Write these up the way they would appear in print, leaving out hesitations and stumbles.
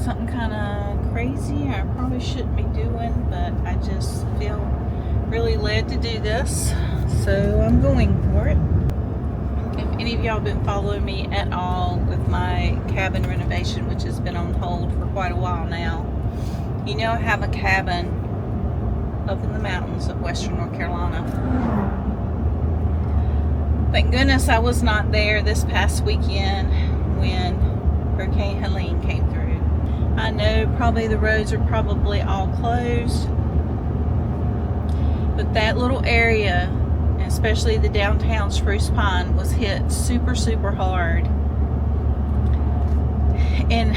something kind of crazy I probably shouldn't be doing, but I just feel really led to do this, so I'm going for it. If any of y'all have been following me at all with my cabin renovation, which has been on hold for quite a while now, you know I have a cabin up in the mountains of western North Carolina. Thank goodness I was not there this past weekend when Hurricane Helene came through. I know probably the roads are probably all closed, but that little area, especially the downtown Spruce Pine, was hit super, super hard. And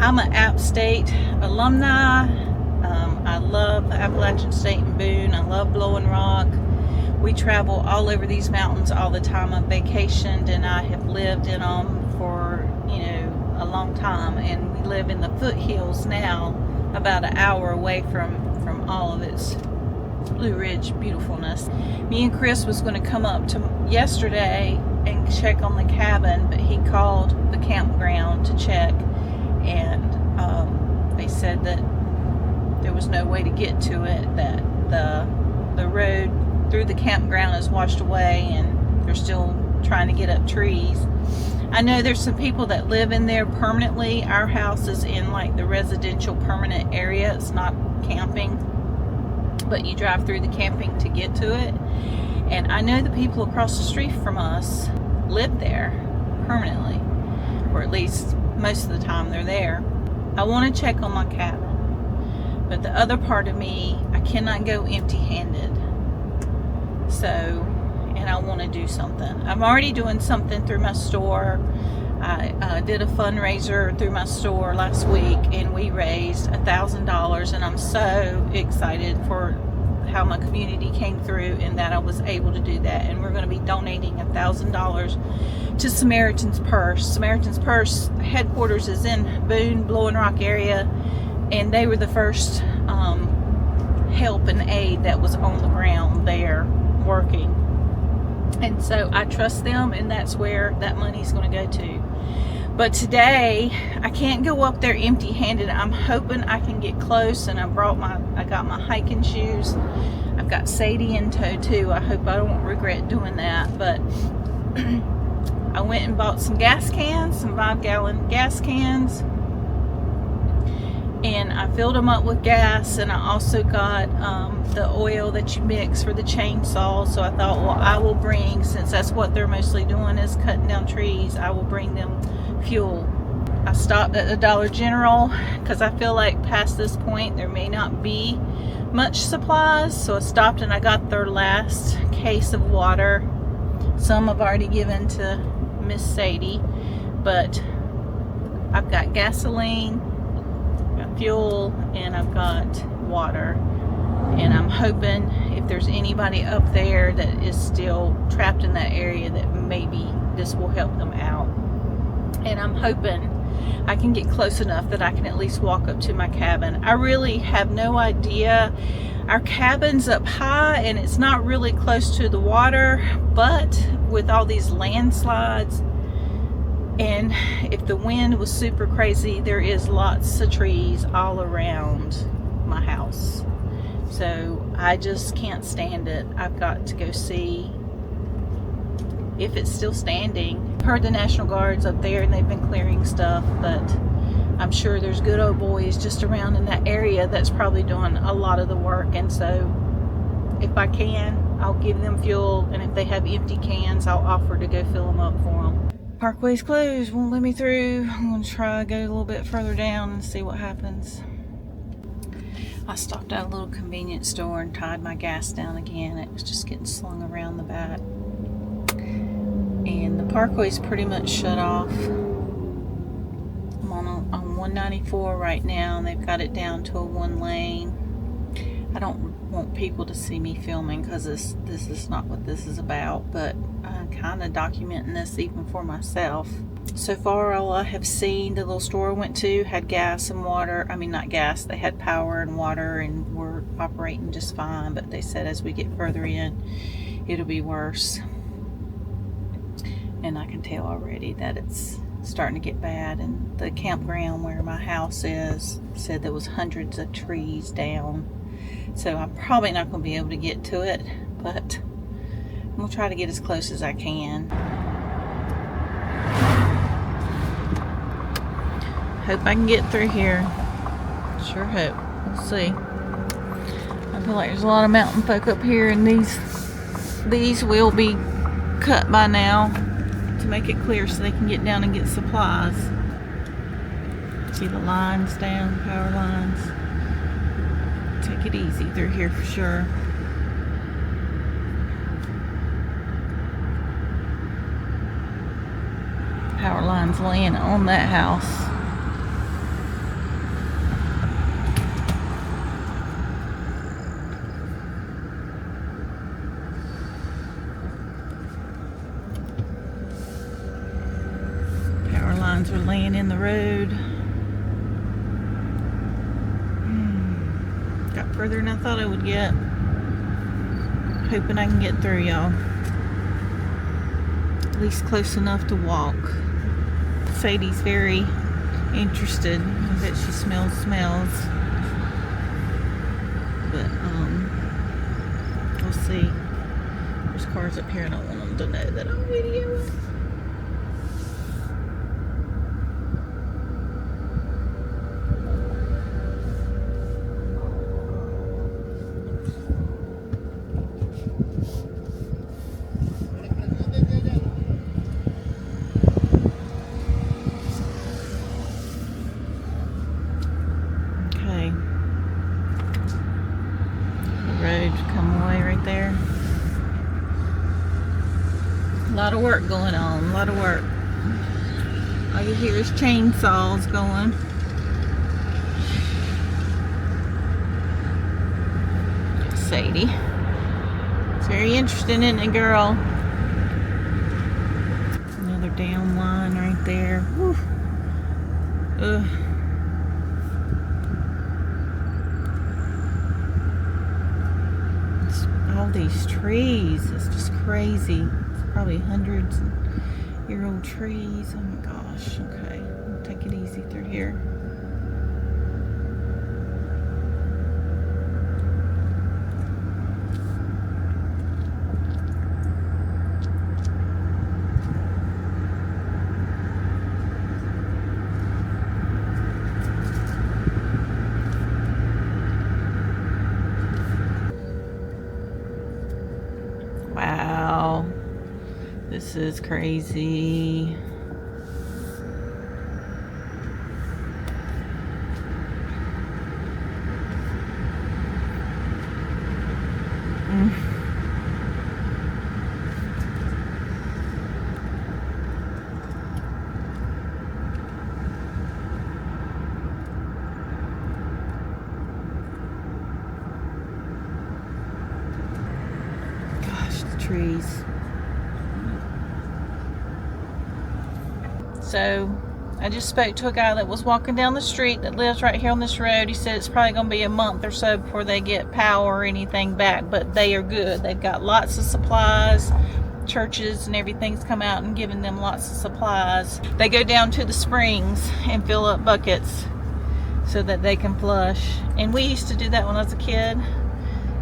I'm an App State alumni. I love the Appalachian State and Boone. I love Blowing Rock. We travel all over these mountains all the time. I've vacationed and I have lived in them for, a long time. And we live in the foothills now, about an hour away from all of its Blue Ridge beautifulness. Me and Chris was going to come up to yesterday and check on the cabin, but he called the campground to check, and they said that there was no way to get to it, that the road through the campground is washed away and they're still trying to get up trees. I know there's some people that live in there permanently. Our house is in like the residential permanent area. It's not camping, but you drive through the camping to get to it. And I know the people across the street from us live there permanently, or at least most of the time they're there. I want to check on my cabin, but the other part of me, I cannot go empty-handed. So, and I want to do something. I'm already doing something through my store. I did a fundraiser through my store last week, and we raised $1,000, and I'm so excited for how my community came through and that I was able to do that. And we're going to be donating $1,000 to Samaritan's Purse. Samaritan's Purse headquarters is in Boone, Blowing Rock area, and they were the first help and aid that was on the ground there working. And so I trust them, and that's where that money's going to go to. But today I can't go up there empty-handed. I'm hoping I can get close, and I got my hiking shoes. I've got Sadie in tow too. I hope I don't regret doing that. But I went and bought some gas cans, some 5-gallon gas cans, and I filled them up with gas, and I also got the oil that you mix for the chainsaw. So I thought, well, I will bring, since that's what they're mostly doing is cutting down trees, I will bring them fuel. I stopped at the Dollar General because I feel like past this point there may not be much supplies, so I stopped and I got their last case of water. Some I've already given to Miss Sadie, but I've got gasoline, fuel, and I've got water. And I'm hoping if there's anybody up there that is still trapped in that area, that maybe this will help them out. And I'm hoping I can get close enough that I can at least walk up to my cabin. I really have no idea. Our cabin's up high and it's not really close to the water, but with all these landslides, and if the wind was super crazy, there is lots of trees all around my house. So I just can't stand it. I've got to go see if it's still standing. I've heard the National Guard's up there and they've been clearing stuff, but I'm sure there's good old boys just around in that area that's probably doing a lot of the work. And so if I can, I'll give them fuel, and if they have empty cans, I'll offer to go fill them up for them. Parkway's closed, won't let me through. I'm gonna try to go a little bit further down and see what happens. I stopped at a little convenience store and tied my gas down again. It was just getting slung around the back. And the parkway's pretty much shut off. I'm on 194 right now, and they've got it down to a 1 lane. I don't want people to see me filming because this is not what this is about, but I'm kind of documenting this even for myself. So far, all I have seen, the little store I went to had gas and water. I mean, not gas, they had power and water and were operating just fine, but they said as we get further in, it'll be worse. And I can tell already that it's starting to get bad, and the campground where my house is said there was hundreds of trees down. So I'm probably not going to be able to get to it, but I'm going to try to get as close as I can. Hope I can get through here. Sure hope. We'll see. I feel like there's a lot of mountain folk up here, and these will be cut by now to make it clear so they can get down and get supplies. See the lines down, power lines. Take it easy through here for sure. Power lines laying on that house. Power lines are laying in the road. Got further than I thought I would get. Hoping I can get through, y'all. At least close enough to walk. Sadie's very interested. I bet she smells. But, we'll see. There's cars up here. I don't want them to know that I'm videoing. A lot of work going on, a lot of work. All you hear is chainsaws going. Sadie. It's very interesting, isn't it, girl? Another down line right there. Whew. Ugh. All these trees, it's just crazy. It's probably hundreds-year-old trees. Oh my gosh. Okay, we'll take it easy through here. Wow, this is crazy. Trees. So I just spoke to a guy that was walking down the street that lives right here on this road. He said it's probably going to be a month or so before they get power or anything back, but they are good. They've got lots of supplies. Churches and everything's come out and given them lots of supplies. They go down to the springs and fill up buckets so that they can flush. And we used to do that when I was a kid.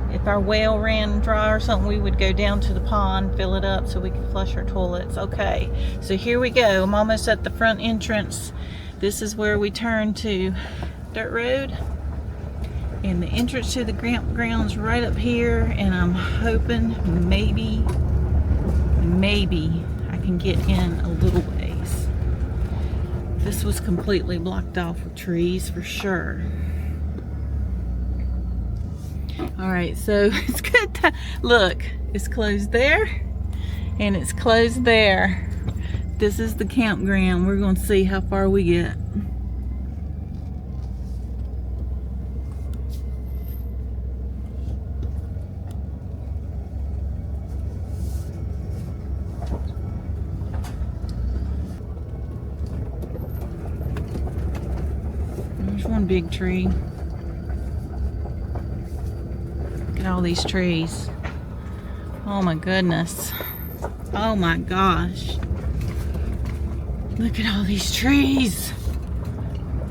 If our well ran dry or something, we would go down to the pond, fill it up so we could flush our toilets. Okay, so here we go. I'm almost at the front entrance. This is where we turn to dirt road. And the entrance to the campground's right up here. And I'm hoping maybe I can get in a little ways. This was completely blocked off with trees for sure. Alright, so it's good to look. It's closed there and it's closed there. This is the campground. We're going to see how far we get. There's one big tree. All these trees. Oh my goodness. Oh my gosh. Look at all these trees.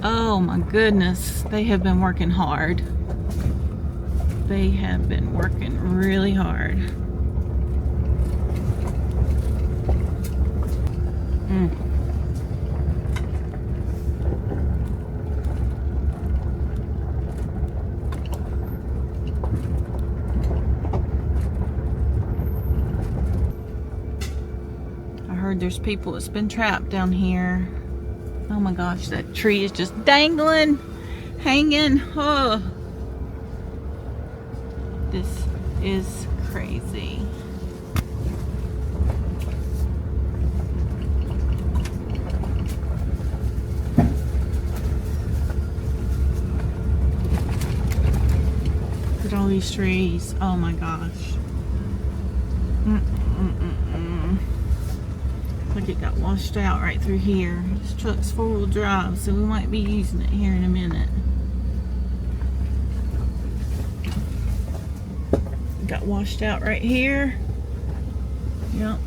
Oh my goodness, they have been working hard. They have been working really hard. I heard there's people that's been trapped down here. Oh my gosh, that tree is just dangling, hanging. Oh, this is crazy. Look at all these trees. Oh my gosh. Look, it got washed out right through here. This truck's four-wheel drive, so we might be using it here in a minute. Got washed out right here. Yep.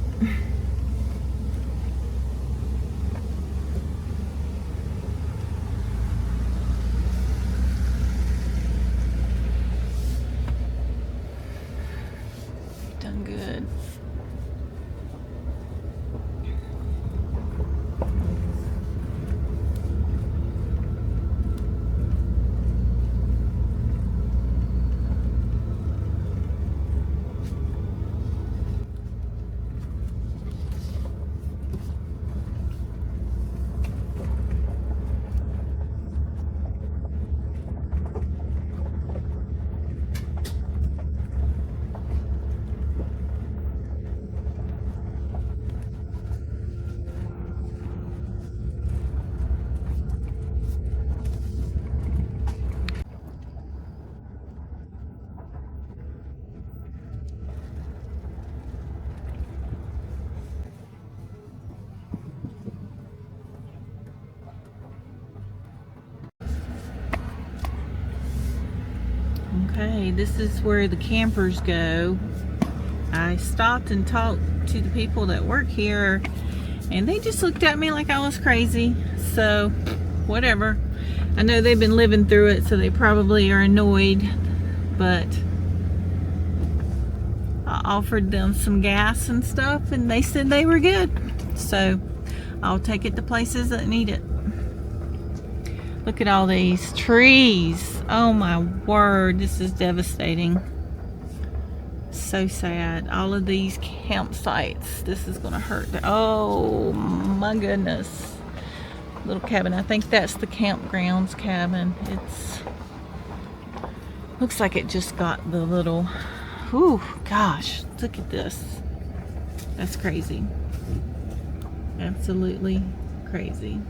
Done good. Okay, this is where the campers go. I stopped and talked to the people that work here, and they just looked at me like I was crazy. So, whatever. I know they've been living through it, so they probably are annoyed, but I offered them some gas and stuff, and they said they were good. So, I'll take it to places that need it. Look at all these trees. Oh my word, this is devastating. So sad. All of these campsites. This is gonna hurt. Oh my goodness. Little cabin. I think that's the campgrounds cabin. It's looks like it just got the little. Whew, gosh, look at this. That's crazy. Absolutely crazy.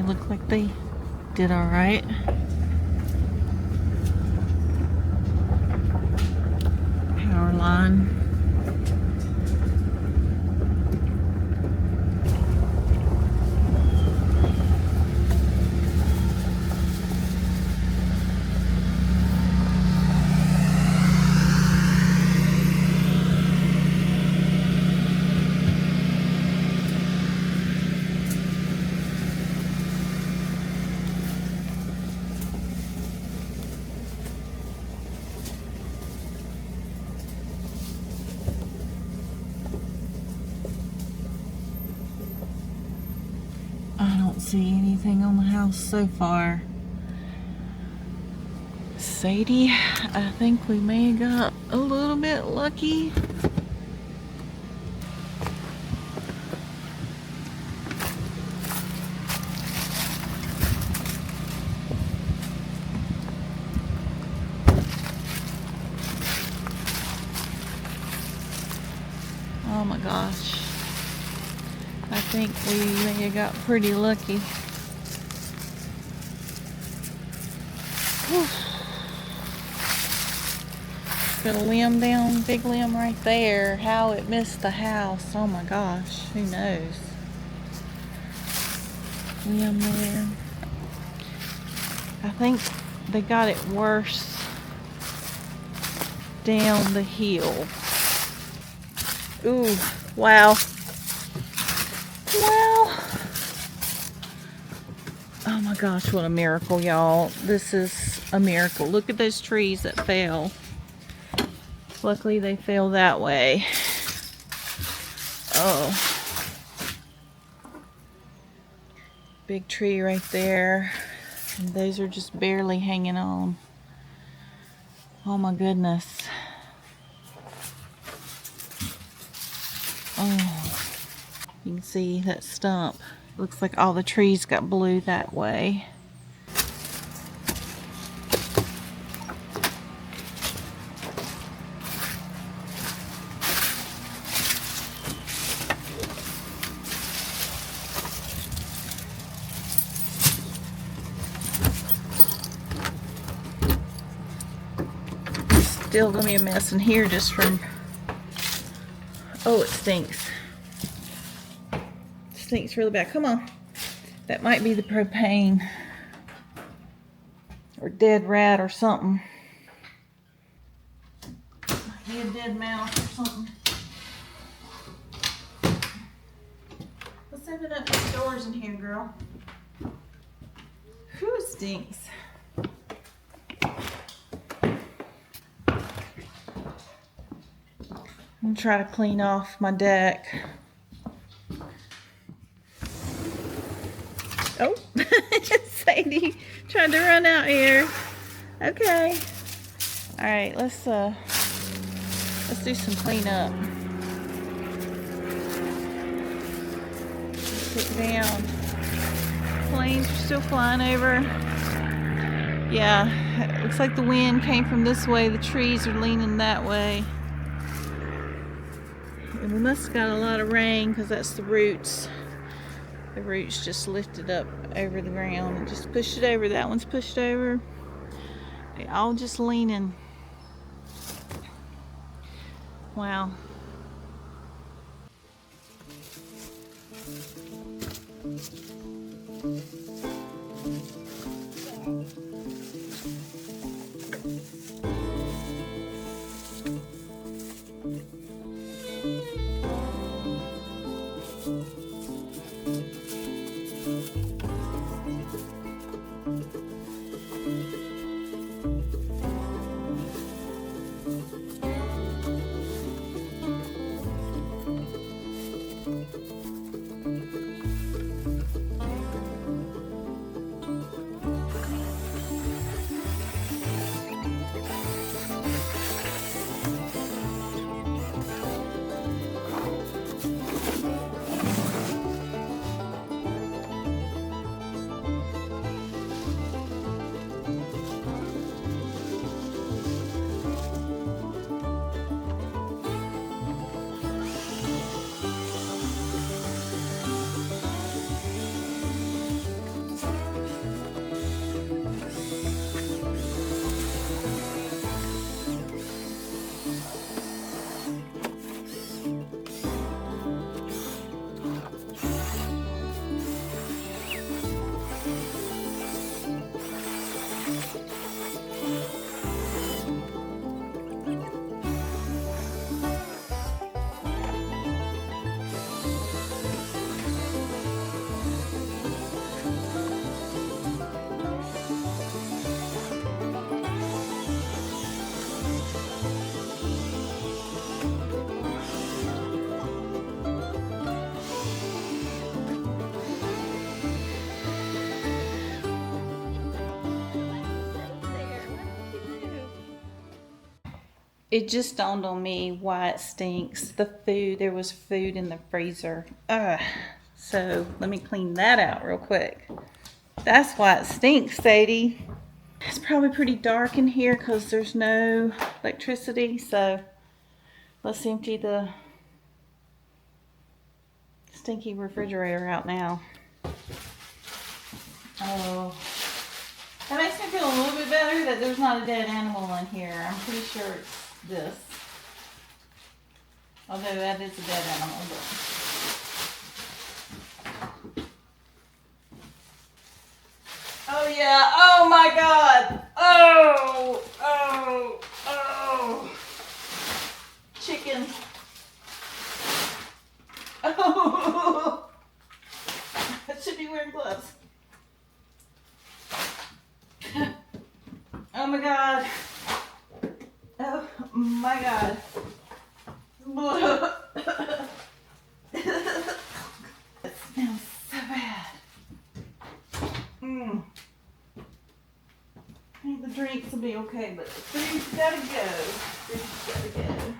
Look like they did all right. Power line. See anything on the house so far. Sadie, I think we may have got a little bit lucky. Oh my gosh. I think we may have got pretty lucky. Whew. Got a limb down, big limb right there. How it missed the house. Oh my gosh. Who knows? Limb there. I think they got it worse down the hill. Ooh, wow. Wow. Oh my gosh, what a miracle, y'all. This is a miracle. Look at those trees that fell. Luckily they fell that way. Oh. Big tree right there. And those are just barely hanging on. Oh my goodness. Oh. You can see that stump. Looks like all the trees got blew that way. Still gonna be a mess in here just from, oh, it stinks. It stinks really bad. Come on. That might be the propane or dead rat or something. Might be a dead mouse or something. Let's open up these doors in here, girl. Whew, it stinks. I'm gonna try to clean off my deck. Oh, Sadie tried to run out here. Okay. All right, let's do some cleanup. Sit down. Planes are still flying over. Yeah, it looks like the wind came from this way. The trees are leaning that way. And we must have got a lot of rain because that's the roots. The roots just lifted up over the ground and just pushed it over. That one's pushed over. They all just leaning. Wow. It just dawned on me why it stinks. The food, there was food in the freezer. Ugh. So let me clean that out real quick. That's why it stinks, Sadie. It's probably pretty dark in here because there's no electricity. So let's empty the stinky refrigerator out now. Oh. That makes me feel a little bit better that there's not a dead animal in here. I'm pretty sure it's this. Although that is a dead animal. But... oh yeah. Oh my God. Oh. Oh. Oh. Chicken. Oh. I should be wearing gloves. Oh my God. Oh my God. It smells so bad. I think the drinks will be okay, but the food's gotta go. Food's gotta go.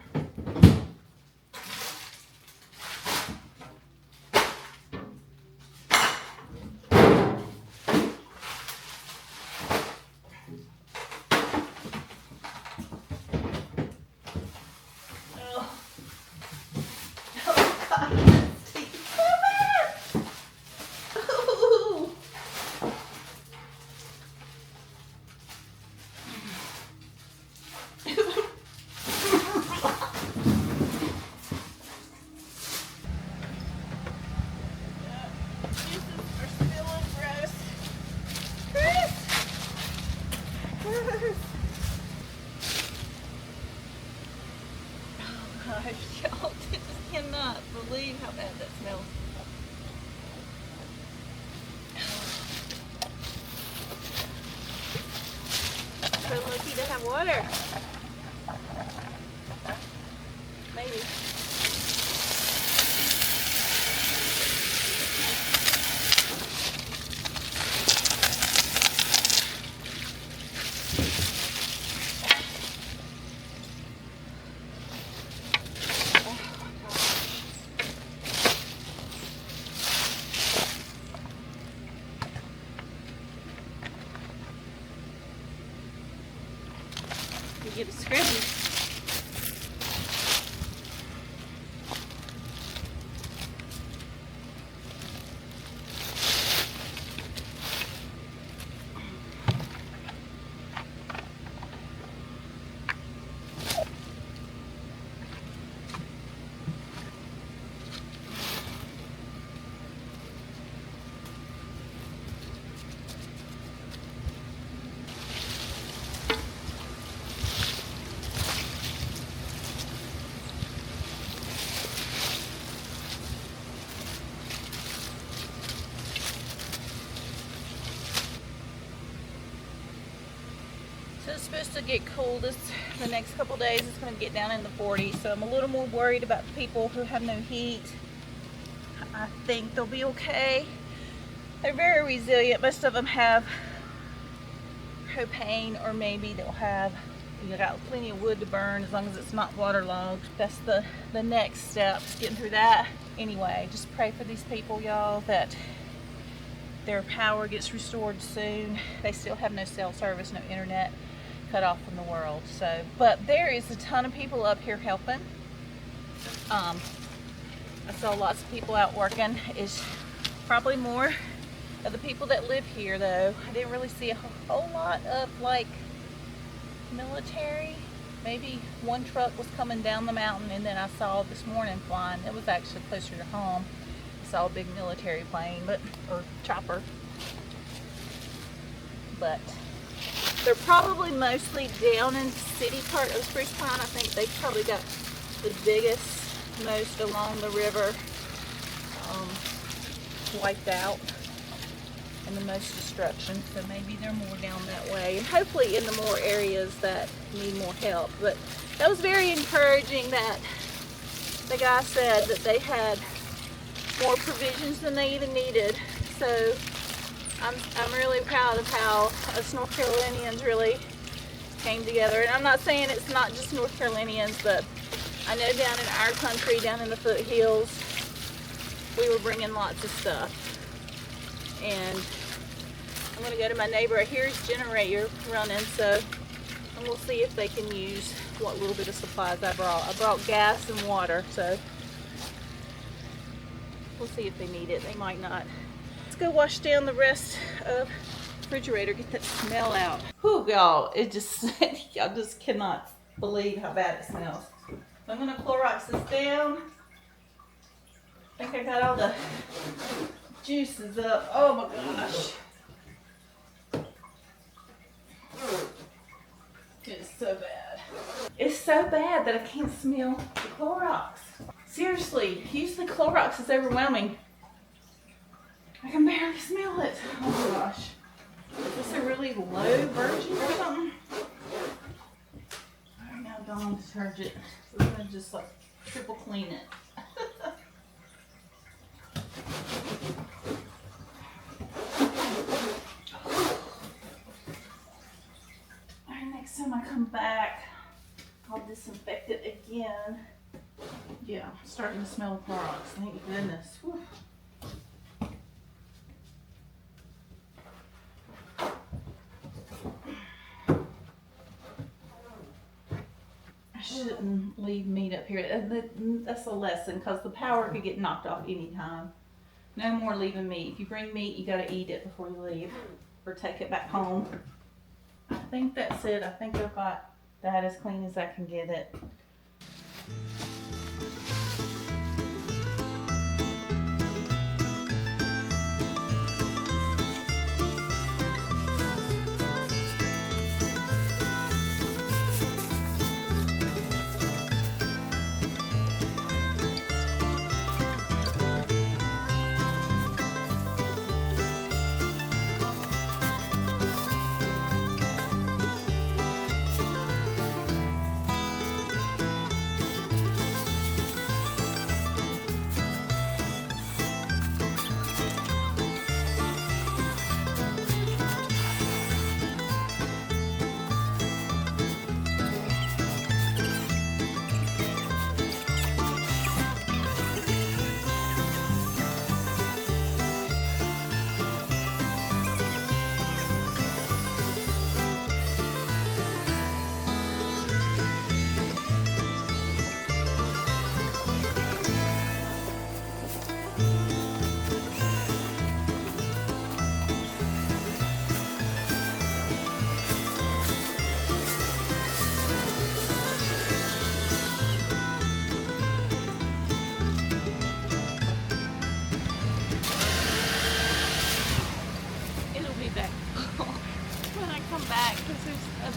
Y'all just cannot believe how bad that smells. So lucky to have water. Maybe. Get a scrubby. So it's supposed to get cool the next couple days. It's going to get down in the 40s, so I'm a little more worried about the people who have no heat. I think they'll be okay. They're very resilient. Most of them have propane, or maybe they'll have, you got plenty of wood to burn as long as it's not waterlogged. That's the next step, getting through that. Anyway, just pray for these people, y'all, that their power gets restored soon. They still have no cell service, no internet, cut off from the world. So, but there is a ton of people up here helping. I saw lots of people out working. It's probably more of the people that live here, though. I didn't really see a whole lot of like military. Maybe one truck was coming down the mountain, and then I saw this morning flying. It was actually closer to home. I saw a big military plane, or chopper. But they're probably mostly down in the city part of Spruce Pine. I think they probably got the biggest, most along the river wiped out, and the most destruction. So maybe they're more down that way, and hopefully in the more areas that need more help. But that was very encouraging that the guy said that they had more provisions than they even needed. So I'm really proud of how us North Carolinians really came together. And I'm not saying it's not just North Carolinians, but I know down in our country, down in the foothills, we were bringing lots of stuff. And I'm going to go to my neighbor. I hear his generator running, so and we'll see if they can use what little bit of supplies I brought. I brought gas and water, so We'll see if they need it. They might not. Let's go wash down the rest of the refrigerator, get that smell out. Whew, y'all, it just, y'all just cannot believe how bad it smells. I'm gonna Clorox this down. I think I got all the juices up. Oh my gosh. It's so bad. It's so bad that I can't smell the Clorox. Seriously, usually Clorox is overwhelming. I can barely smell it. Oh my gosh. Is this a really low version or something? Alright, now Dawn detergent. So we're gonna just like triple clean it. Alright, next time I come back, I'll disinfect it again. Yeah, I'm starting to smell Clorox. Thank goodness. Whew. I shouldn't leave meat up here. That's a lesson because the power could get knocked off anytime. No more leaving meat. If you bring meat, you got to eat it before you leave or take it back home. I think that's it. I think I've got that as clean as I can get it.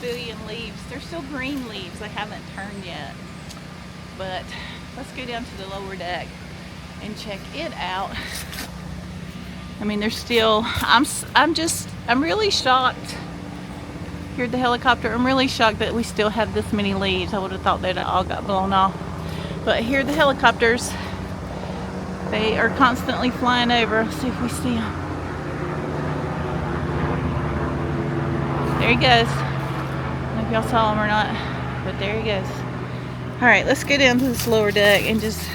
Billion leaves. They're still green leaves. They haven't turned yet. But let's go down to the lower deck and check it out. I mean, they're still, I'm really shocked. Heard the helicopter. I'm really shocked that we still have this many leaves. I would have thought they'd all got blown off. But here are the helicopters. They are constantly flying over. Let's see if we see them. There he goes. Y'all saw him or not, but there he goes. All right, let's go down to this lower deck and just,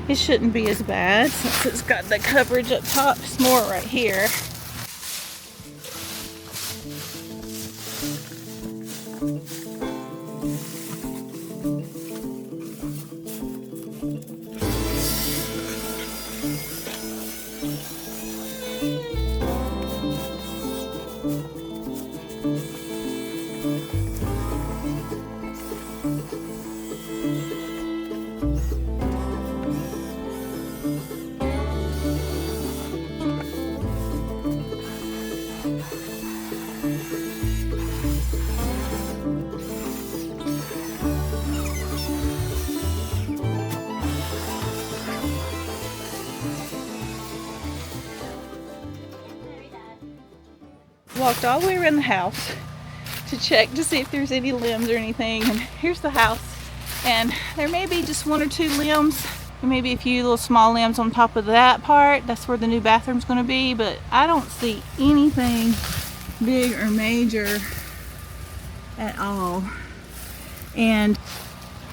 it shouldn't be as bad since it's got the coverage up top. It's more right here. Walked all the way around the house to check to see if there's any limbs or anything, and here's the house, and there may be just one or two limbs, and maybe a few little small limbs on top of that part. That's where the new bathroom's going to be, but I don't see anything big or major at all. And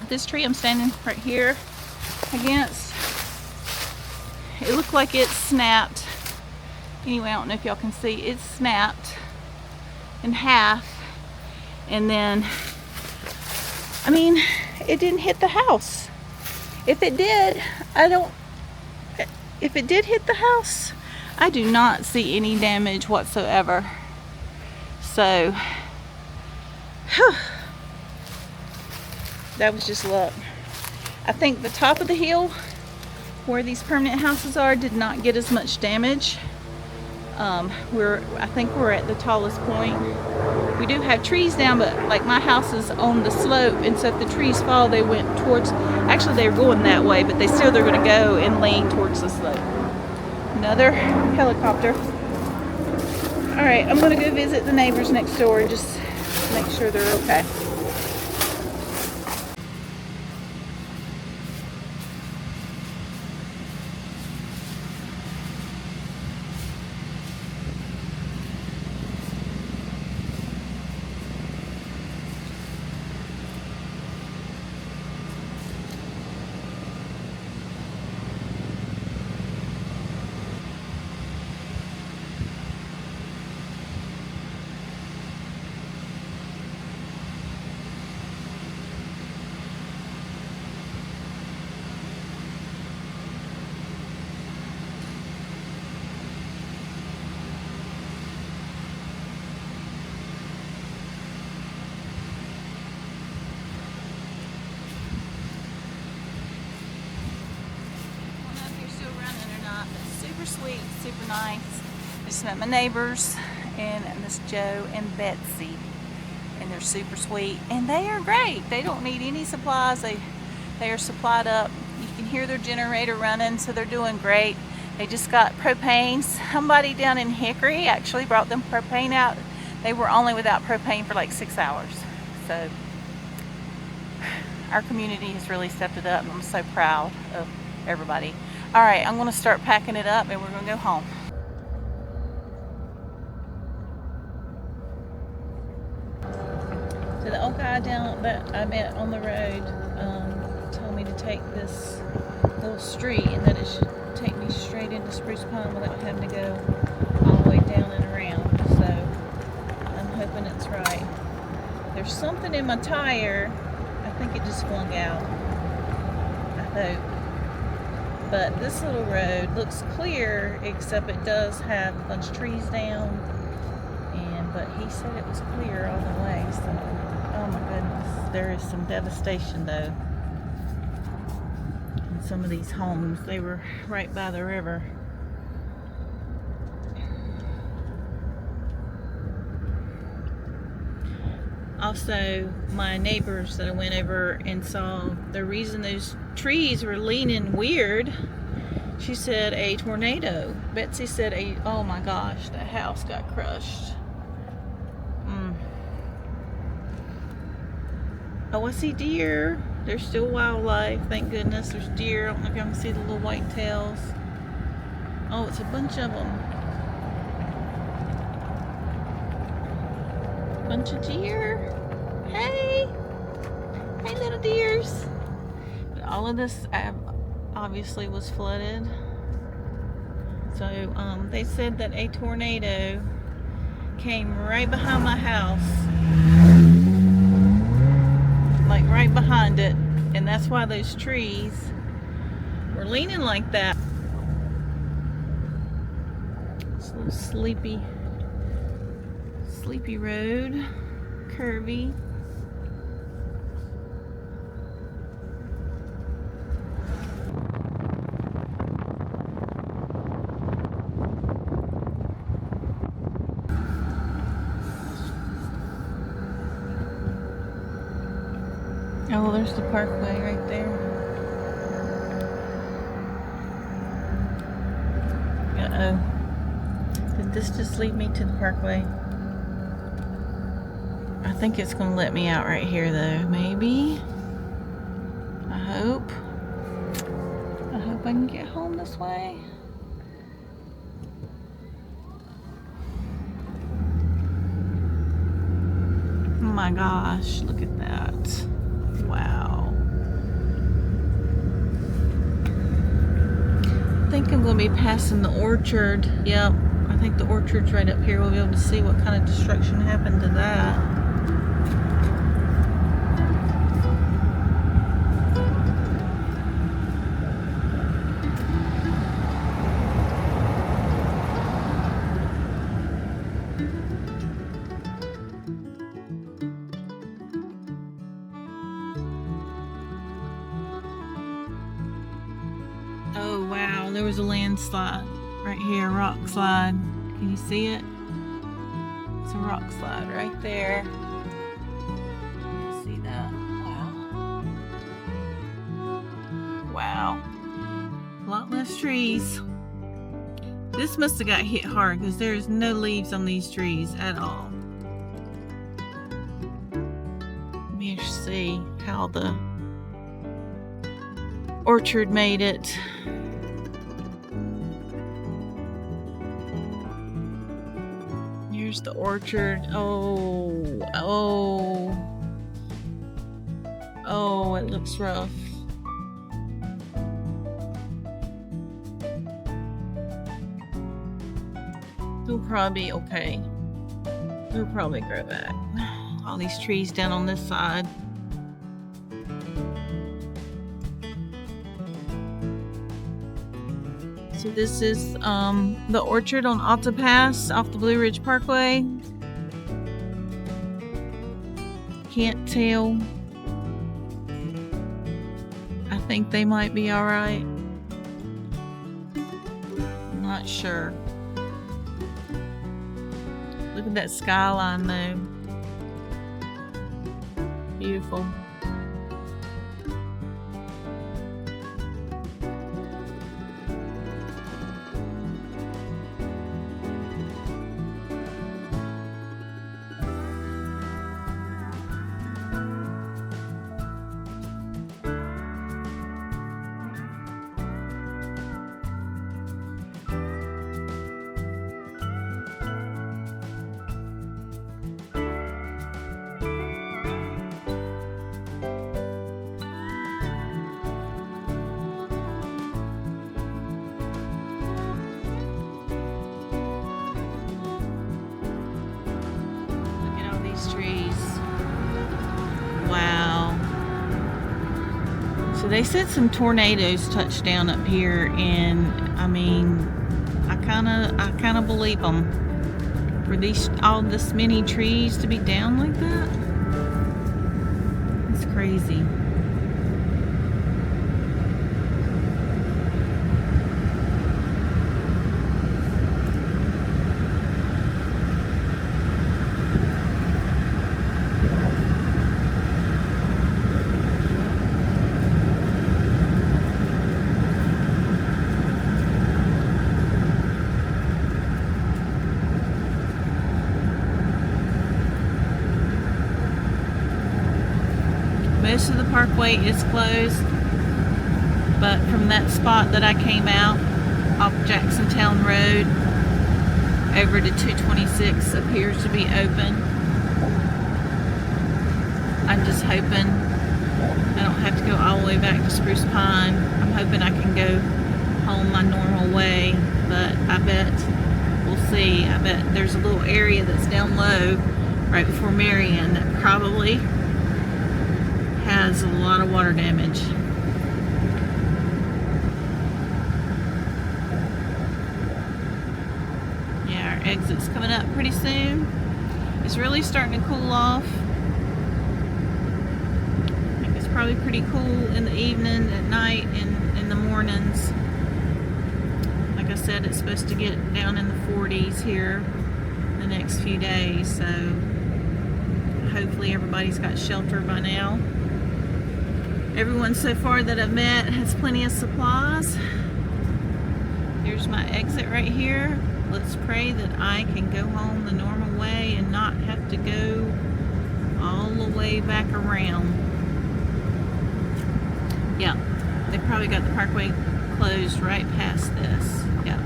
this tree I'm standing right here against, it looked like it snapped. Anyway, I don't know if y'all can see, it snapped in half, and then, I mean, it didn't hit the house. If it did, if it did hit the house, I do not see any damage whatsoever. So, that was just luck. I think the top of the hill where these permanent houses are did not get as much damage. I think we're at the tallest point. We do have trees down, but like my house is on the slope, and so if the trees fall, they went towards, actually they were going that way, but they're going to go and lean towards the slope. Another helicopter. All right, I'm going to go visit the neighbors next door and just make sure they're okay. Sweet, super nice. I just met my neighbors, and Miss Joe and Betsy, and they're super sweet, and they are great. They don't need any supplies. They are supplied up. You can hear their generator running, so they're doing great. They just got propane. Somebody down in Hickory actually brought them propane out. They were only without propane for like 6 hours. So our community has really stepped it up, and I'm so proud of everybody. All right, I'm going to start packing it up, and we're going to go home. So the old guy down that I met on the road told me to take this little street, and that it should take me straight into Spruce Pine without having to go all the way down and around. So I'm hoping it's right. There's something in my tire. I think it just flung out. I hope. But this little road looks clear, except it does have a bunch of trees down. But he said it was clear all the way. So, oh my goodness, there is some devastation though. In some of these homes, they were right by the river. Also, my neighbors that I went over and saw, the reason those trees were leaning weird, she said a tornado. Betsy said oh my gosh, the house got crushed. Oh, I see deer. There's still wildlife, thank goodness. There's deer. I don't know if you can see the little white tails. Oh, it's a bunch of them. Bunch of deer. Hey! Hey, little deers. But all of this obviously was flooded. So they said that a tornado came right behind my house, like right behind it, and that's why those trees were leaning like that. It's a little sleepy road, curvy. Oh, there's the parkway right there. Uh-oh. Did this just lead me to the parkway? I think it's going to let me out right here though, maybe. I hope I can get home this way. Oh my gosh, look at that. Wow. I think I'm going to be passing the orchard. Yep, I think the orchard's right up here. We'll be able to see what kind of destruction happened to that. there was a landslide right here, a rock slide. Can you see it? It's a rock slide right there. See that? Wow. Wow. A lot less trees. This must have got hit hard because there's no leaves on these trees at all. Let me see how the orchard made it. Here's the orchard. Oh, it looks rough. It'll probably be okay. It'll probably grow back. All these trees down on this side. So this is the orchard on Alta Pass off the Blue Ridge Parkway. Can't tell. I think they might be alright. I'm not sure. Look at that skyline though. Beautiful. Trees. Wow. So they said some tornadoes touched down up here, and I mean, I kind of believe them. For all this many trees to be down like that, it's crazy. Most of the parkway is closed, but from that spot that I came out off Jacksontown Road over to 226 appears to be open. I'm just hoping I don't have to go all the way back to Spruce Pine. I'm hoping I can go home my normal way, but I bet we'll see. I bet there's a little area that's down low right before Marion that probably has a lot of water damage. Yeah, our exit's coming up pretty soon. It's really starting to cool off. I think it's probably pretty cool in the evening, at night, and in the mornings. Like I said, it's supposed to get down in the 40s here the next few days, so hopefully everybody's got shelter by now. Everyone so far that I've met has plenty of supplies. Here's my exit right here. Let's pray that I can go home the normal way and not have to go all the way back around. Yeah, they probably got the parkway closed right past this. Yeah.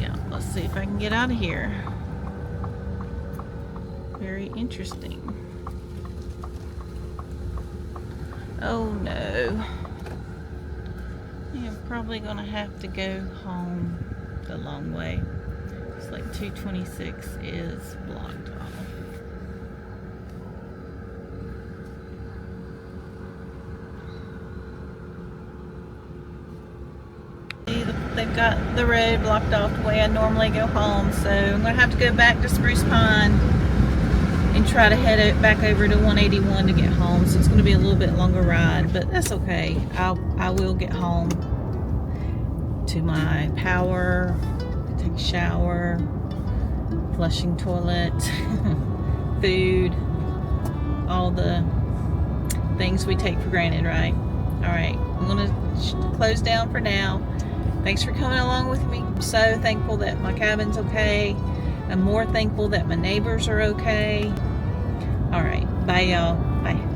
Yeah, let's see if I can get out of here. Very interesting. Oh no. I'm probably gonna have to go home the long way. It's like 226 is blocked off. They've got the road blocked off the way I normally go home, so I'm gonna have to go back to Spruce Pine. and try to head it back over to 181 to get home. So it's going to be a little bit longer ride, but that's okay. I will get home to my power, take a shower, flushing toilet, food, all the things we take for granted, right? All right, I'm going to close down for now. Thanks for coming along with me. I'm so thankful that my cabin's okay. I'm more thankful that my neighbors are okay. All right, bye y'all. Bye.